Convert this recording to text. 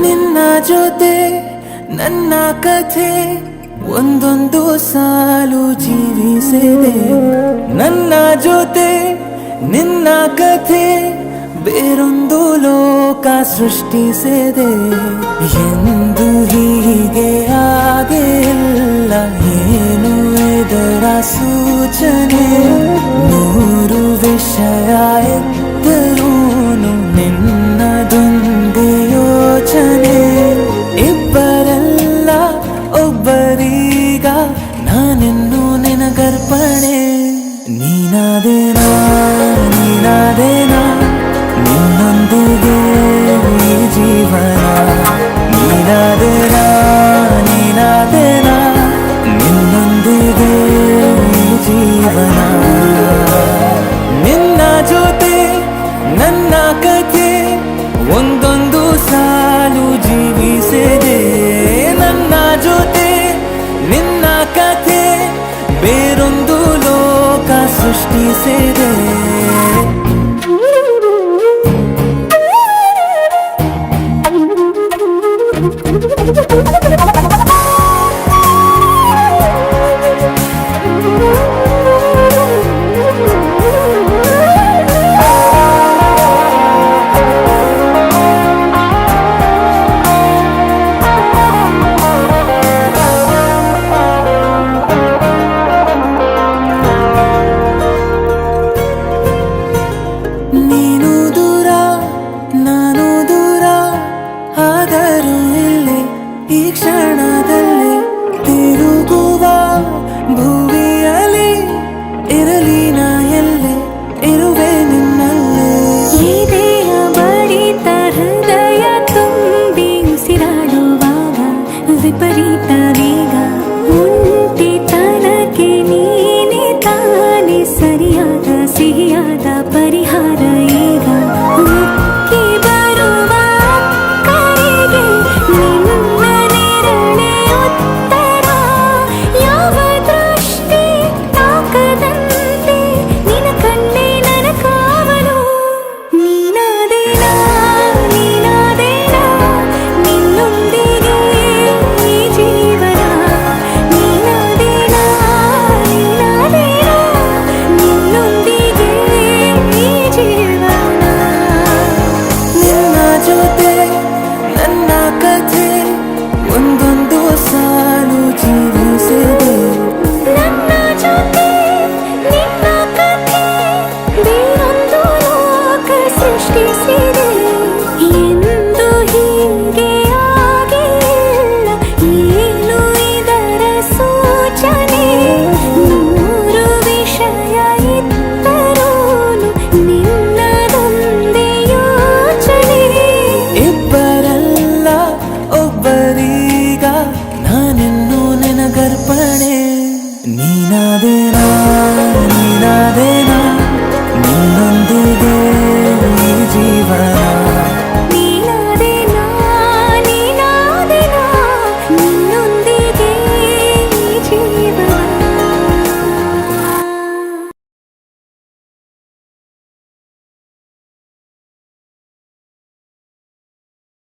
ನಿನ್ನ ಜೊತೆ ನನ್ನ ಕಥೆ ಒಂದೊಂದು ಸಾಲು ಜೀವಿಸಿದೆ. ನನ್ನ ಜೊತೆ ನಿನ್ನ ಕಥೆ ಬೇರೊಂದು ಲೋಕ ಸೃಷ್ಟಿಸಿದೆ. ಎಂದು ಹೀಗೆ ಆಗಿಲ್ಲ, ಏನು ಇದರ ಸೂಚನೆ? ನೂರು ವಿಷಯ ಎತ್ತರೂನು ನಿನ್ನದೊಂದೇ ಯೋಚನೆ. ಇಬ್ಬರಲ್ಲ ಒಬ್ಬರೀಗ ನಾನಿನ್ನು ನಿನಗರ್ಪಣೆ. ನೀನಾದೇನಾ ನೀನಾದೇನಾ ನಿನ್ನೊಂದಿಗೆ ಈ ಜೀವನ. ನೀನಾದೇನಾ ನೀನಾದೇನಾ ನಿನ್ನೊಂದಿಗೆ ಈ ಜೀವನ. ನಿನ್ನ ಜೊತೆ ನನ್ನ ಕಥೆ ಒಂದೊಂದು ಸಾಲು ಜೀವಿಸಿದೆ. ನನ್ನ ಜೊತೆ ನಿನ್ನ ಕಥೆ ಬೇರೊಂದು ಲೋಕ ಸೃಷ್ಟಿಸಿದೆ. ನೀನು ದೂರ ನಾನು ದೂರ ಆದರೂ ಇಲ್ಲೇ ಈ ಕ್ಷಣದಲ್ಲಿ ತಿರುಗುವ ಭುವಿಯಲ್ಲಿ ಇರಲಿ ನಾ ಎಲ್ಲೇ ಇರುವೆ ನಿನ್ನಲ್ಲೇ. ಎದೆಯ ಬಡಿತ ಹೃದಯ ತುಂಬಿ ಉಸಿರಾಡುವಾಗ ವಿಪರೀತ